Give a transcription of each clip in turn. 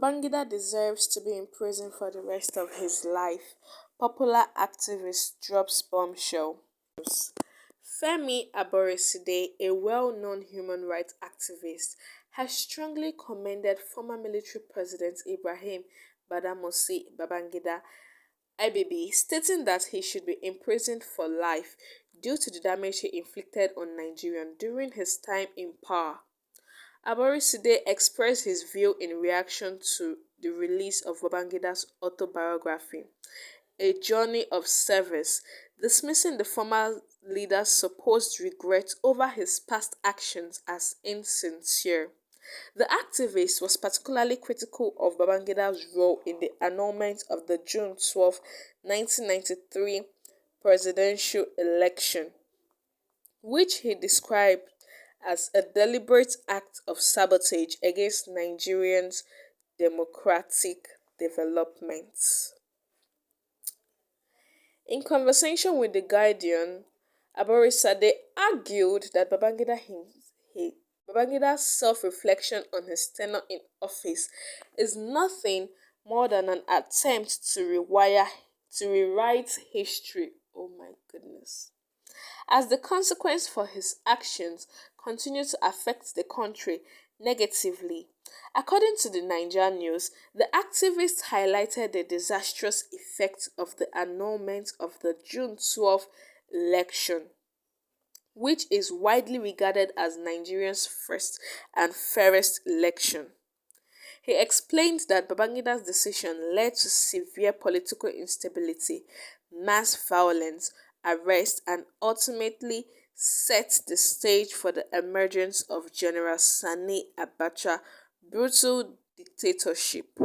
Babangida deserves to be in prison for the rest of his life. Popular activist drops bombshell. Femi Aboriside, a well-known human rights activist, has strongly commended former military president Ibrahim Badamasi Babangida IBB, stating that he should be imprisoned for life due to the damage he inflicted on Nigerians during his time in power. Aboriside expressed his view in reaction to the release of Babangida's autobiography, A Journey of Service, dismissing the former leader's supposed regret over his past actions as insincere. The activist was particularly critical of Babangida's role in the annulment of the June 12, 1993 presidential election, which he described as a deliberate act of sabotage against Nigerians' democratic development. In conversation with The Guardian, Aborisade argued that Babangida's self-reflection on his tenure in office is nothing more than an attempt to rewrite history. Oh my goodness. As the consequence for his actions continue to affect the country negatively. According to the Nigerian News, the activists highlighted the disastrous effects of the annulment of the June 12 election, which is widely regarded as Nigeria's first and fairest election. He explained that Babangida's decision led to severe political instability, mass violence, arrest, and ultimately set the stage for the emergence of General Sani Abacha's brutal dictatorship.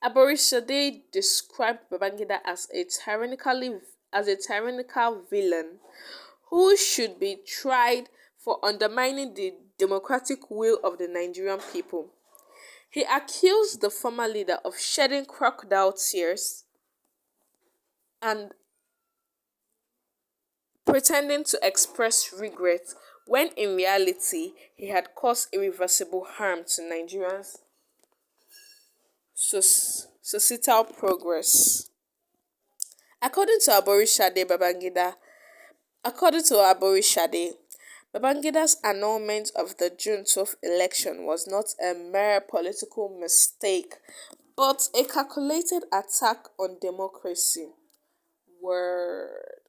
Aborisade described Babangida as a tyrannical villain who should be tried for undermining the democratic will of the Nigerian people. He accused the former leader of shedding crocodile tears and pretending to express regret when in reality he had caused irreversible harm to Nigerians' societal progress. According to Aborisade, Babangida's annulment of the June 12 election was not a mere political mistake, but a calculated attack on democracy. Word.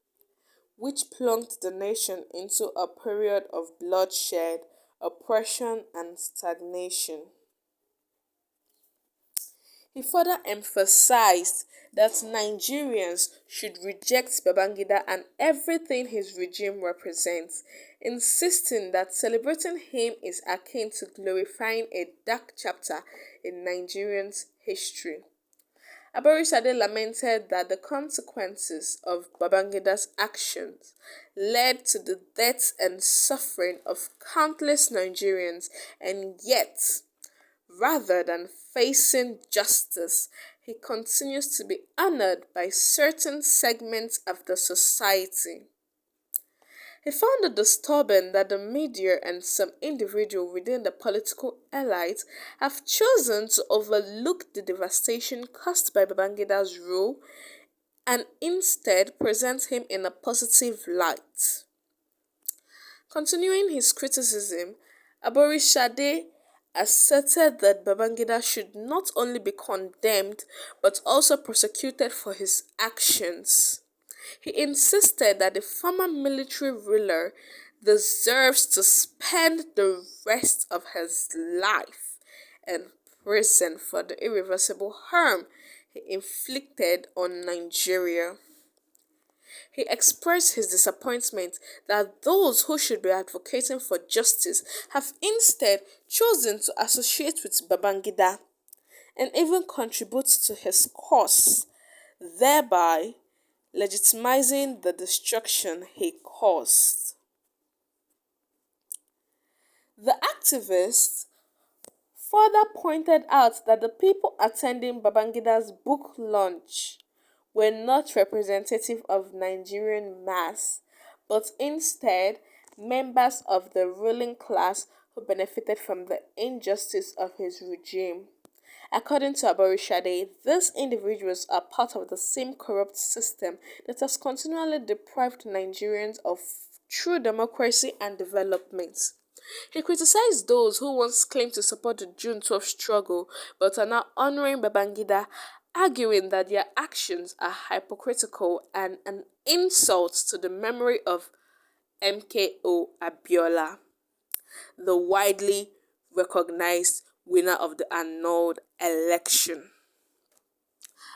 Which plunged the nation into a period of bloodshed, oppression, and stagnation. He further emphasized that Nigerians should reject Babangida and everything his regime represents, insisting that celebrating him is akin to glorifying a dark chapter in Nigerians' history. Aborisade lamented that the consequences of Babangida's actions led to the death and suffering of countless Nigerians, and yet, rather than facing justice, he continues to be honored by certain segments of the society. He found it disturbing that the media and some individuals within the political elite have chosen to overlook the devastation caused by Babangida's rule and instead present him in a positive light. Continuing his criticism, Aborisade asserted that Babangida should not only be condemned but also prosecuted for his actions. He insisted that the former military ruler deserves to spend the rest of his life in prison for the irreversible harm he inflicted on Nigeria. He expressed his disappointment that those who should be advocating for justice have instead chosen to associate with Babangida and even contribute to his cause, thereby legitimizing the destruction he caused. The activist further pointed out that the people attending Babangida's book launch were not representative of Nigerian mass, but instead members of the ruling class who benefited from the injustice of his regime. According to Aborishade, these individuals are part of the same corrupt system that has continually deprived Nigerians of true democracy and development. He criticized those who once claimed to support the June 12 struggle but are now honoring Babangida, arguing that their actions are hypocritical and an insult to the memory of MKO Abiola, the widely recognized winner of the annulled election.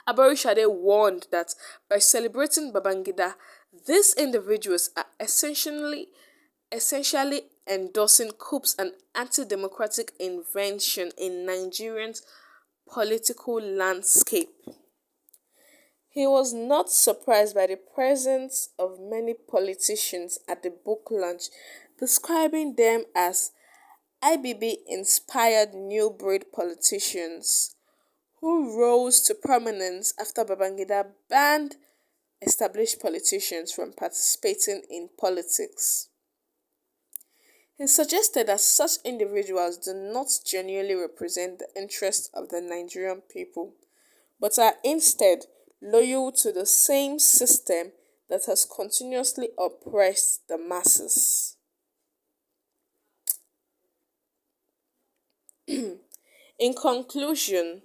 Aborishade warned that by celebrating Babangida, these individuals are essentially endorsing coups and anti-democratic invention in Nigerians' political landscape. He was not surprised by the presence of many politicians at the book launch, describing them as IBB-inspired new breed politicians who rose to prominence after Babangida banned established politicians from participating in politics. He suggested that such individuals do not genuinely represent the interests of the Nigerian people, but are instead loyal to the same system that has continuously oppressed the masses. In conclusion,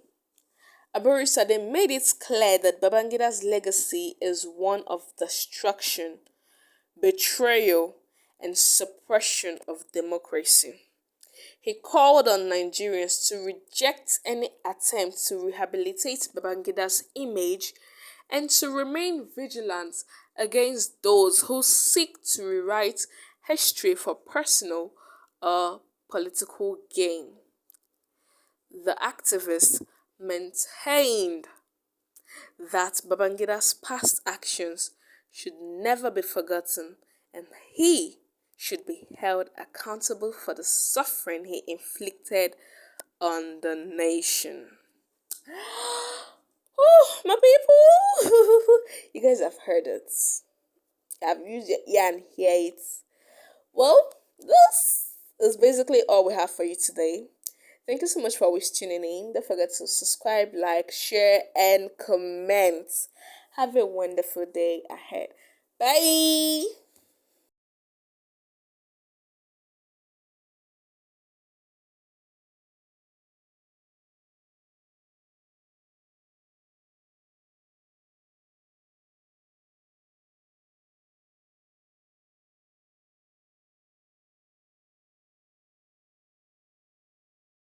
Aborisade made it clear that Babangida's legacy is one of destruction, betrayal, and suppression of democracy. He called on Nigerians to reject any attempt to rehabilitate Babangida's image and to remain vigilant against those who seek to rewrite history for personal or political gain. The activist maintained that Babangida's past actions should never be forgotten and he should be held accountable for the suffering he inflicted on the nation. Oh, my people! You guys have heard it. I've used your ear and hear it. Well, this is basically all we have for you today. Thank you so much for always tuning in. Don't forget to subscribe, like, share, and comment. Have a wonderful day ahead. Bye.